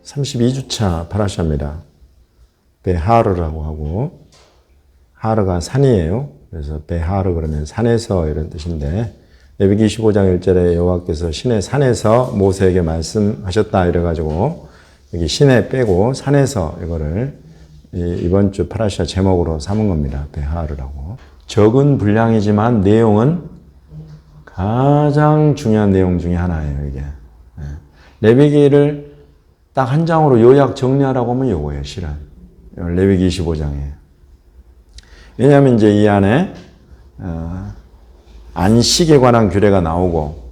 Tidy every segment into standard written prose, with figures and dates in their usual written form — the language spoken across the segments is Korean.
32주차 파라샤입니다. 베하르라고 하고, 하르가 산이에요. 그래서 베하르 그러면 산에서 이런 뜻인데, 레위기 25장 1절에 여호와께서 신의 산에서 모세에게 말씀하셨다 이래가지고 여기 신에 빼고 산에서 이거를 이번 주 파라샤 제목으로 삼은 겁니다. 베하르라고. 적은 분량이지만 내용은 가장 중요한 내용 중에 하나예요. 이게 레위기를 딱 한 장으로 요약 정리하라고 하면 요거예요. 실은 레위기 25장에. 왜냐하면 이제 이 안에 안식에 관한 규례가 나오고,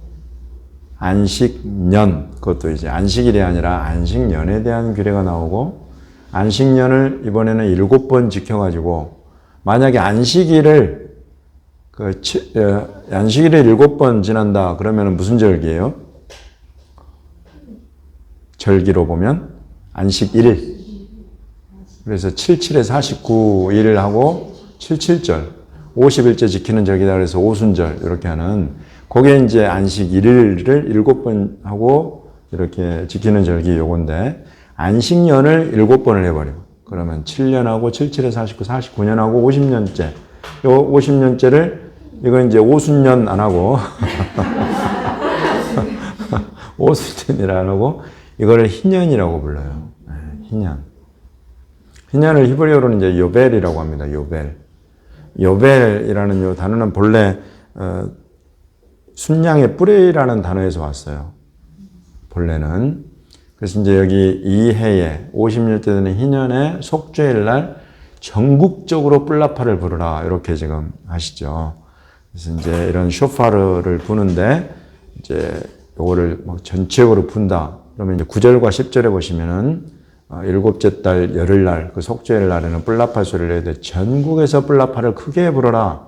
안식년, 그것도 이제 안식일이 아니라 안식년에 대한 규례가 나오고, 안식년을 이번에는 7번 지켜가지고, 만약에 안식일을 7번 지난다, 그러면 무슨 절기예요? 절기로 보면 안식일. 그래서 77에 49일 하고 77절. 50일째 지키는 절기다 그래서 오순절 이렇게 하는, 그게 이제 안식일을 7번 하고 이렇게 지키는 절기 요건데, 안식년을 7번을 해버려. 그러면 7년하고 77에 49, 49년하고 50년째. 요 50년째를 이건 이제 오순년 안 하고 오순년이라 안 하고 이거를 희년이라고 불러요. 희년. 희년을 히브리어로는 이제 요벨이라고 합니다. 요벨. 요벨이라는 요 단어는 본래 순양의 뿌레이라는 단어에서 왔어요. 본래는. 그래서 이제 여기 이 해에 50년째 되는 희년의 속죄일 날 전국적으로 뿔나파를 부르라 이렇게 지금 하시죠. 그래서 이제 이런 쇼파르를 부는데 이제 요거를 막 전체적으로 분다. 그러면 이제 9절과 10절에 보시면은 일곱째 달 열흘날 그 속죄일 날에는 뿔나파 소리를 해야 돼. 전국에서 뿔나파를 크게 불어라.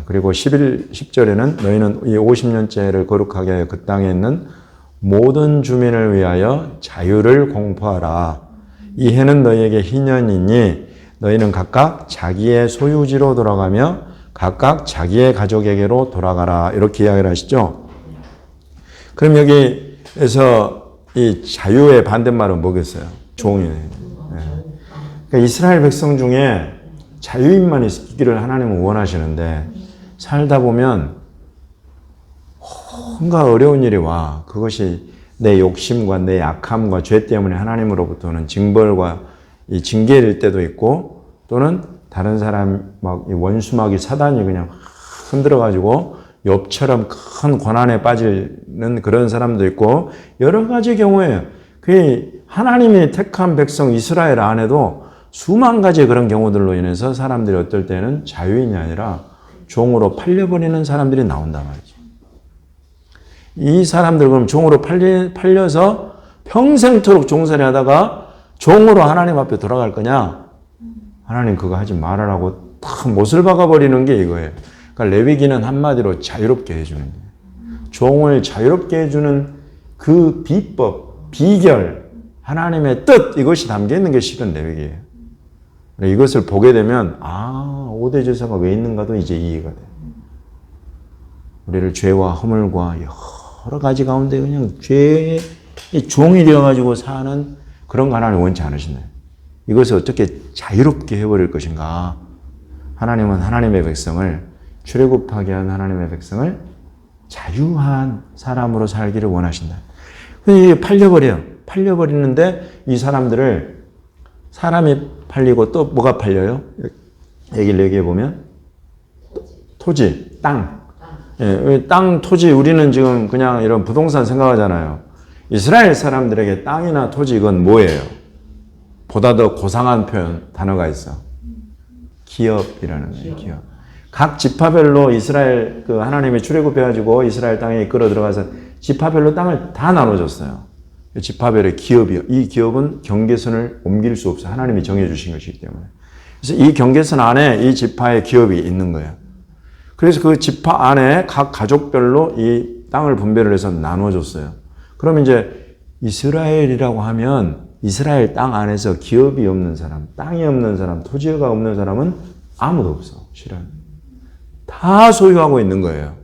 그리고 10절에는 너희는 이 50년째를 거룩하게 하여 그 땅에 있는 모든 주민을 위하여 자유를 공포하라. 이 해는 너희에게 희년이니 너희는 각각 자기의 소유지로 돌아가며 각각 자기의 가족에게로 돌아가라. 이렇게 이야기를 하시죠. 그럼 여기에서 이 자유의 반대말은 뭐겠어요? 종이네. 그러니까 이스라엘 백성 중에 자유인만 있기를 하나님은 원하시는데, 살다 보면 뭔가 어려운 일이 와. 그것이 내 욕심과 내 약함과 죄 때문에 하나님으로부터는 징벌과 이 징계일 때도 있고, 또는 다른 사람 막 원수마귀 사단이 그냥 흔들어가지고 욥처럼 큰 고난에 빠지는 그런 사람도 있고, 여러 가지 경우에 그 하나님이 택한 백성 이스라엘 안에도 수만 가지 그런 경우들로 인해서 사람들이 어떨 때는 자유인이 아니라 종으로 팔려버리는 사람들이 나온단 말이지. 이 사람들 그럼 종으로 팔려서 평생토록 종살이 하다가 종으로 하나님 앞에 돌아갈 거냐? 하나님 그거 하지 말아라고 탁 못을 박아버리는 게 이거예요. 그러니까 레위기는 한마디로 자유롭게 해주는 거예요. 종을 자유롭게 해주는 그 비법, 비결, 하나님의 뜻, 이것이 담겨있는 게 실은 레위기예요. 이것을 보게 되면 5대 제사가 왜 있는가도 이제 이해가 돼요. 우리를 죄와 허물과 여러 가지 가운데 그냥 죄의 종이 되어가지고 사는 그런 거 하나님 원치 않으신다. 이것을 어떻게 자유롭게 해버릴 것인가. 하나님은 하나님의 백성을, 출애굽하게 한 하나님의 백성을 자유한 사람으로 살기를 원하신다. 이게 팔려버리는데 이 사람들을, 사람이 팔리고 또 뭐가 팔려요? 얘기를 얘기해보면 토지, 땅. 땅, 토지, 우리는 지금 그냥 이런 부동산 생각하잖아요. 이스라엘 사람들에게 땅이나 토지 이건 뭐예요? 보다 더 고상한 표현, 단어가 있어. 기업이라는 거예요, 기업. 각 지파별로 이스라엘, 그 하나님이 출애굽해가지고 이스라엘 땅에 이끌어 들어가서 지파별로 땅을 다 나눠줬어요. 지파별의 기업이요. 이 기업은 경계선을 옮길 수 없어요. 하나님이 정해주신 것이기 때문에. 그래서 이 경계선 안에 이 지파의 기업이 있는 거예요. 그래서 그 지파 안에 각 가족별로 이 땅을 분배를 해서 나눠줬어요. 그럼 이제 이스라엘이라고 하면 이스라엘 땅 안에서 기업이 없는 사람, 땅이 없는 사람, 토지가 없는 사람은 아무도 없어. 실은. 다 소유하고 있는 거예요.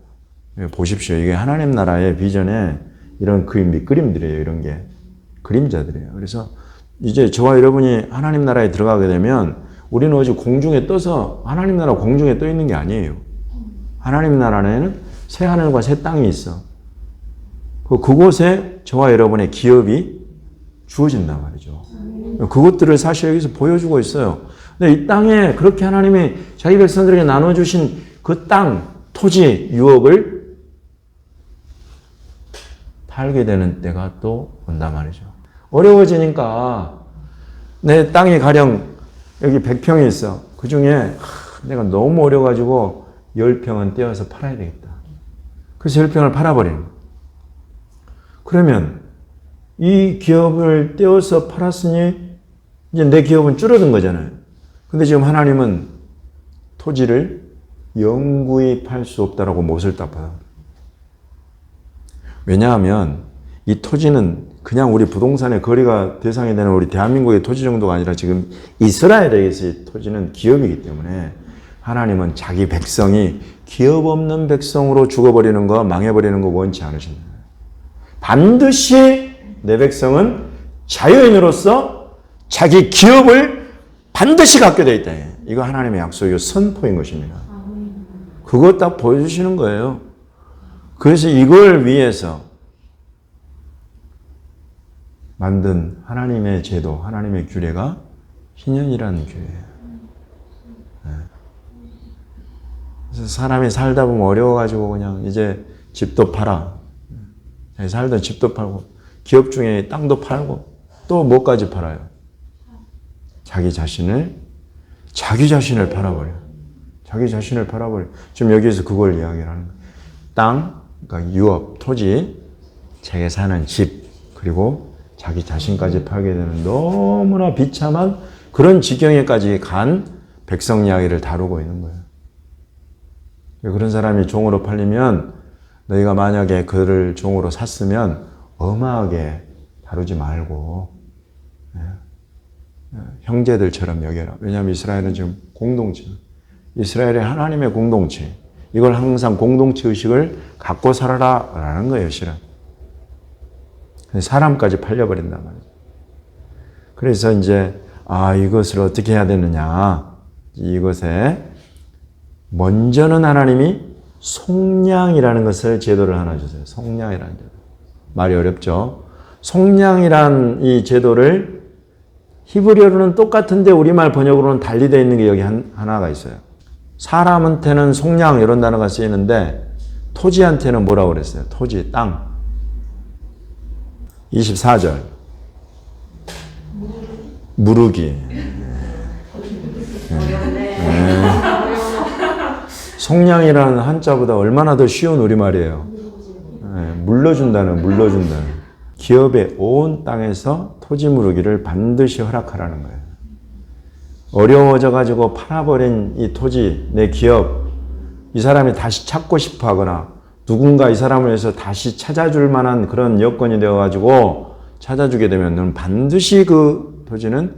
보십시오. 이게 하나님 나라의 비전에 이런 밑그림들이에요. 이런 게. 그림자들이에요. 그래서 이제 저와 여러분이 하나님 나라에 들어가게 되면 우리는 오직 공중에 떠서 하나님 나라 공중에 떠 있는 게 아니에요. 하나님 나라에는 새 하늘과 새 땅이 있어. 그곳에 저와 여러분의 기업이 주어진단 말이죠. 그것들을 사실 여기서 보여주고 있어요. 근데 이 땅에 그렇게 하나님이 자기 백성들에게 나눠주신 그 땅, 토지, 유업을 팔게 되는 때가 또 온단 말이죠. 어려워지니까 내 땅이 가령 여기 100평이 있어. 그 중에 내가 너무 어려가지고 10평은 떼어서 팔아야 되겠다. 그래서 10평을 팔아버리는 거예요. 그러면 이 기업을 떼어서 팔았으니 이제 내 기업은 줄어든 거잖아요. 근데 지금 하나님은 토지를 영구히 팔 수 없다라고 못을 닦아요. 왜냐하면 이 토지는 그냥 우리 부동산의 거래가 대상이 되는 우리 대한민국의 토지 정도가 아니라 지금 이스라엘에게서의 토지는 기업이기 때문에 하나님은 자기 백성이 기업 없는 백성으로 죽어버리는 거, 망해버리는 거 원치 않으신다. 반드시 내 백성은 자유인으로서 자기 기업을 반드시 갖게 돼 있다. 이거 하나님의 약속이고 선포인 것입니다. 그거 딱 보여주시는 거예요. 그래서 이걸 위해서 만든 하나님의 제도, 하나님의 규례가 희년이라는 규례예요. 그래서 사람이 살다 보면 어려워가지고 그냥 이제 집도 팔아. 살던 집도 팔고, 기업 중에 땅도 팔고, 또 뭐까지 팔아요? 자기 자신을 팔아버려요. 자기 자신을 팔아버려요. 지금 여기에서 그걸 이야기를 하는 거예요. 땅, 그러니까 유업, 토지, 자기가 사는 집, 그리고 자기 자신까지 팔게 되는 너무나 비참한 그런 지경에까지 간 백성 이야기를 다루고 있는 거예요. 그런 사람이 종으로 팔리면 너희가 만약에 그를 종으로 샀으면 엄하게 다루지 말고 형제들처럼 여겨라. 왜냐하면 이스라엘은 지금 공동체, 이스라엘의 하나님의 공동체, 이걸 항상 공동체 의식을 갖고 살아라 라는 거예요, 실은. 사람까지 팔려버린단 말이에요. 그래서 이제 이것을 어떻게 해야 되느냐, 이것에 먼저는 하나님이 속량이라는 것을 제도를 하나 주세요. 속량이라는 제도. 말이 어렵죠? 속량이란 이 제도를 히브리어로는 똑같은데 우리말 번역으로는 달리 되어 있는 게 여기 하나가 있어요. 사람한테는 속량 이런 단어가 쓰이는데 토지한테는 뭐라고 그랬어요? 토지, 땅. 24절. 무르기. 속량이라는 한자보다 얼마나 더 쉬운 우리말이에요. 물러준다는. 기업의 온 땅에서 토지 무르기를 반드시 허락하라는 거예요. 어려워져가지고 팔아버린 이 토지, 내 기업, 이 사람이 다시 찾고 싶어 하거나 누군가 이 사람을 위해서 다시 찾아줄 만한 그런 여건이 되어가지고 찾아주게 되면 넌 반드시 그 토지는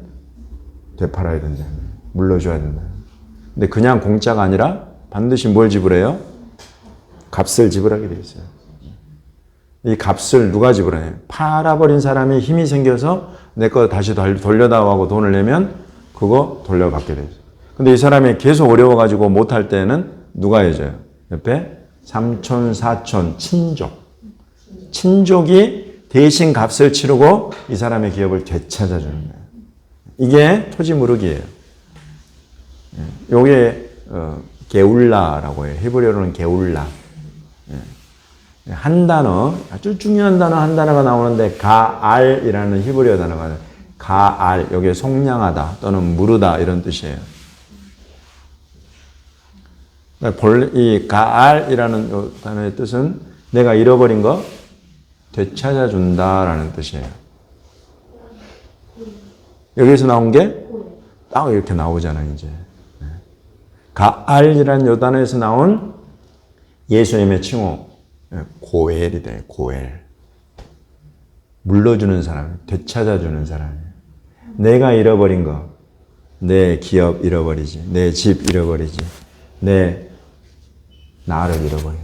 되팔아야 된다. 물러줘야 된다. 근데 그냥 공짜가 아니라 반드시 뭘 지불해요? 값을 지불하게 되어 있어요. 이 값을 누가 지불해요? 팔아버린 사람이 힘이 생겨서 내 거 다시 돌려다오 하고 돈을 내면 그거 돌려받게 되죠. 근데 이 사람이 계속 어려워가지고 못할 때는 누가 해줘요? 옆에 삼촌, 사촌, 친족이 대신 값을 치르고 이 사람의 기업을 되찾아주는 거예요. 이게 토지 무르기예요. 요게 게울라라고 해요. 히브리어로는 게울라. 한 단어, 아주 중요한 단어 한 단어가 나오는데 가알이라는 히브리어 단어가 가알, 여기에 속량하다 또는 무르다 이런 뜻이에요. 이 가알이라는 단어의 뜻은 내가 잃어버린 거 되찾아준다라는 뜻이에요. 여기서 나온 게 딱 이렇게 나오잖아요, 이제. 가알이라는 요 단어에서 나온 예수님의 칭호, 고엘이 돼요, 고엘. 물러주는 사람, 되찾아주는 사람이에요. 내가 잃어버린 거, 내 기업 잃어버리지, 내 집 잃어버리지, 내 나를 잃어버려.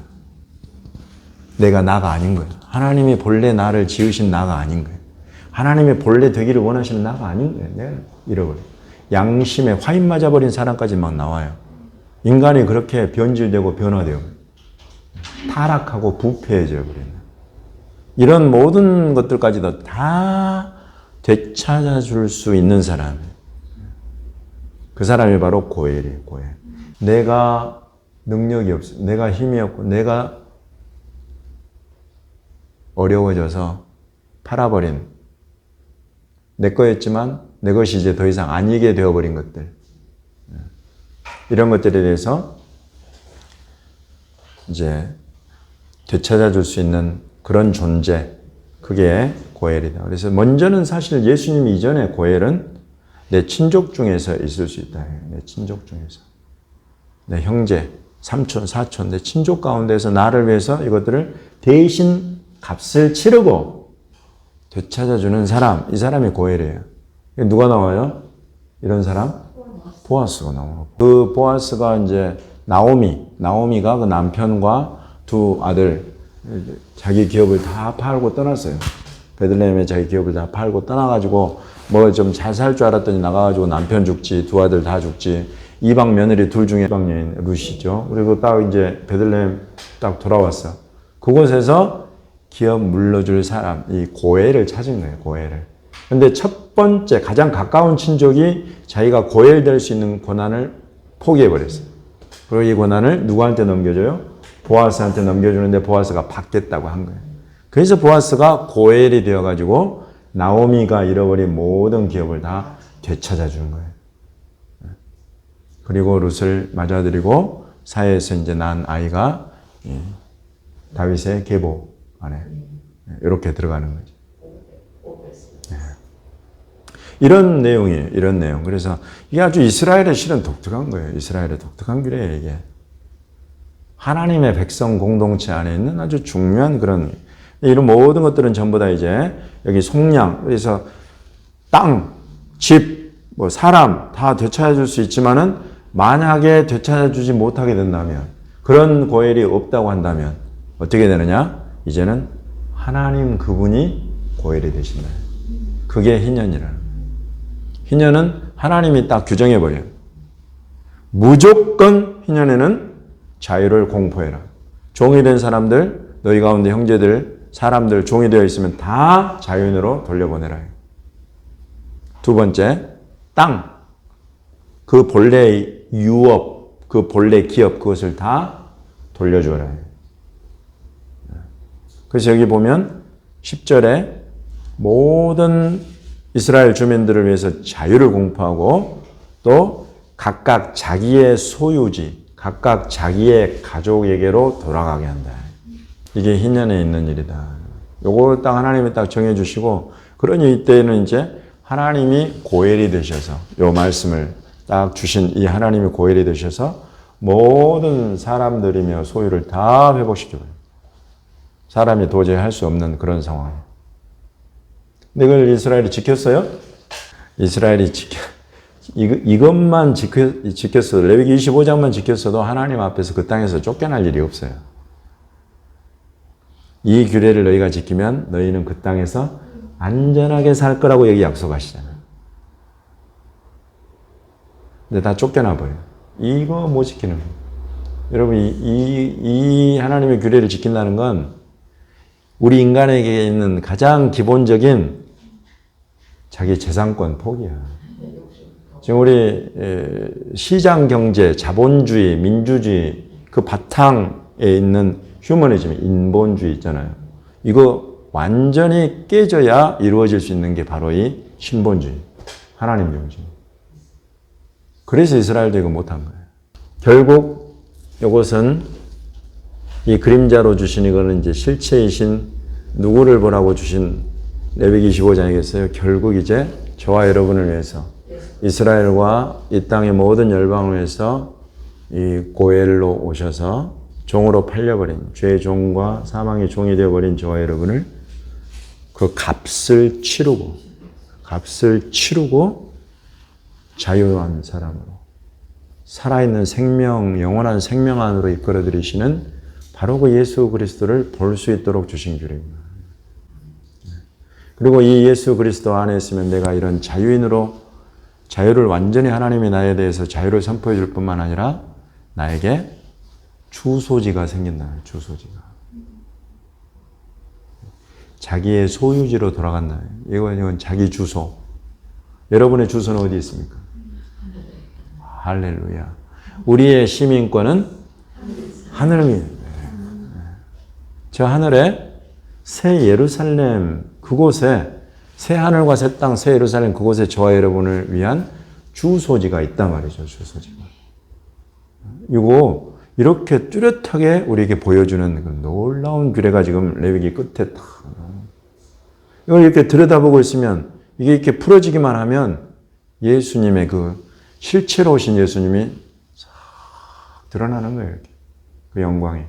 내가 나가 아닌 거예요. 하나님이 본래 나를 지으신 나가 아닌 거예요. 하나님의 본래 되기를 원하시는 나가 아닌 거예요. 내가 잃어버려. 양심에 화인 맞아버린 사람까지 막 나와요. 인간이 그렇게 변질되고 변화되고 타락하고 부패해져 버리는 이런 모든 것들까지도 다 되찾아줄 수 있는 사람. 그 사람이 바로 고엘이에요. 고엘. 내가 능력이 없어. 내가 힘이 없고 내가 어려워져서 팔아버린 내 거였지만 내 것이 이제 더 이상 아니게 되어버린 것들. 이런 것들에 대해서 이제 되찾아줄 수 있는 그런 존재. 그게 고엘이다. 그래서 먼저는 사실 예수님 이전에 고엘은 내 친족 중에서 있을 수 있다. 내 친족 중에서. 내 형제, 삼촌, 사촌, 내 친족 가운데서 나를 위해서 이것들을 대신 값을 치르고 되찾아주는 사람. 이 사람이 고엘이에요. 누가 나와요? 이런 사람? 보아스가 나와요. 그 보아스가 이제 나오미가 그 남편과 두 아들, 자기 기업을 다 팔고 떠났어요. 베들레헴에 자기 기업을 다 팔고 떠나가지고 뭐 좀 잘 살 줄 알았더니 나가가지고 남편 죽지, 두 아들 다 죽지. 이방 며느리 둘 중에 이방 여인 룻이죠. 그리고 딱 이제 베들레헴 딱 돌아왔어. 그곳에서 기업 물러줄 사람, 이 고엘을 찾은 거예요. 고엘을. 근데 첫 번째 가장 가까운 친족이 자기가 고엘 될 수 있는 권한을 포기해버렸어요. 그리고 이 권한을 누구한테 넘겨줘요? 보아스한테 넘겨주는데 보아스가 받겠다고 한 거예요. 그래서 보아스가 고엘이 되어가지고 나오미가 잃어버린 모든 기업을 다 되찾아 주는 거예요. 그리고 룻을 맞아들이고 사회에서 이제 난 아이가 다윗의 계보 안에 이렇게 들어가는 거죠. 이런 내용이에요. 이런 내용. 그래서 이게 아주 이스라엘의 실은 독특한 거예요. 이스라엘의 독특한 길이에요. 이게 하나님의 백성 공동체 안에 있는 아주 중요한 그런 이런 모든 것들은 전부 다 이제 여기 속량, 그래서 땅, 집, 뭐 사람 다 되찾아줄 수 있지만은 만약에 되찾아주지 못하게 된다면 그런 고엘이 없다고 한다면 어떻게 되느냐? 이제는 하나님 그분이 고엘이 되신다. 그게 희년이라는 거예요. 희년은 하나님이 딱 규정해버려요. 무조건 희년에는 자유를 공포해라. 종이 된 사람들, 너희 가운데 형제들, 사람들 종이 되어 있으면 다 자유인으로 돌려보내라. 두 번째, 땅. 그 본래의 유업, 그 본래 기업, 그것을 다 돌려주어라. 그래서 여기 보면 10절에 모든 이스라엘 주민들을 위해서 자유를 공포하고 또 각각 자기의 소유지, 각각 자기의 가족에게로 돌아가게 한다. 이게 희년에 있는 일이다. 요거 딱 하나님이 딱 정해주시고, 그러니 이때는 이제 하나님이 고엘이 되셔서, 요 말씀을 딱 주신 이 하나님이 고엘이 되셔서 모든 사람들이며 소유를 다 회복시켜버려요. 사람이 도저히 할 수 없는 그런 상황이에요. 근데 이걸 이스라엘이 지켰어요? 이스라엘이 이것만 지켰어도, 레위기 25장만 지켰어도 하나님 앞에서 그 땅에서 쫓겨날 일이 없어요. 이 규례를 너희가 지키면 너희는 그 땅에서 안전하게 살 거라고 여기 약속하시잖아요. 근데 다 쫓겨나 버려요. 이거 못 지키는 거예요. 여러분, 이 하나님의 규례를 지킨다는 건 우리 인간에게 있는 가장 기본적인 자기 재산권 포기야. 지금 우리 시장 경제, 자본주의, 민주주의 그 바탕에 있는 휴머니즘, 인본주의 있잖아요. 이거 완전히 깨져야 이루어질 수 있는 게 바로 이 신본주의, 하나님 중심. 그래서 이스라엘도 이거 못한 거예요. 결국 이것은 이 그림자로 주신 이거는 이제 실체이신 누구를 보라고 주신 레위기 25장이겠어요. 결국 이제 저와 여러분을 위해서 이스라엘과 이 땅의 모든 열방을 위해서 이 고엘로 오셔서 종으로 팔려버린 죄의 종과 사망의 종이 되어버린 저와 여러분을 그 값을 치르고 자유한 사람으로 살아있는 생명, 영원한 생명 안으로 이끌어 들이시는 바로 그 예수 그리스도를 볼 수 있도록 주신 규례입니다. 그리고 이 예수 그리스도 안에 있으면 내가 이런 자유인으로 자유를 완전히 하나님이 나에 대해서 자유를 선포해 줄 뿐만 아니라 나에게 주소지가 생긴다. 주소지가. 자기의 소유지로 돌아간다. 이건 자기 주소. 여러분의 주소는 어디 있습니까? 할렐루야. 우리의 시민권은 하늘입니다. 저 하늘에 새 예루살렘 그곳에 새 하늘과 새 땅, 새 예루살렘 그곳에 저와 여러분을 위한 주소지가 있단 말이죠. 주소지가. 이거 이렇게 뚜렷하게 우리에게 보여주는 그 놀라운 규례가 지금 레위기 끝에 딱 이걸 이렇게 들여다보고 있으면 이게 이렇게 풀어지기만 하면 예수님의 그 실체로 오신 예수님이 싹 드러나는 거예요. 이렇게. 그 영광이.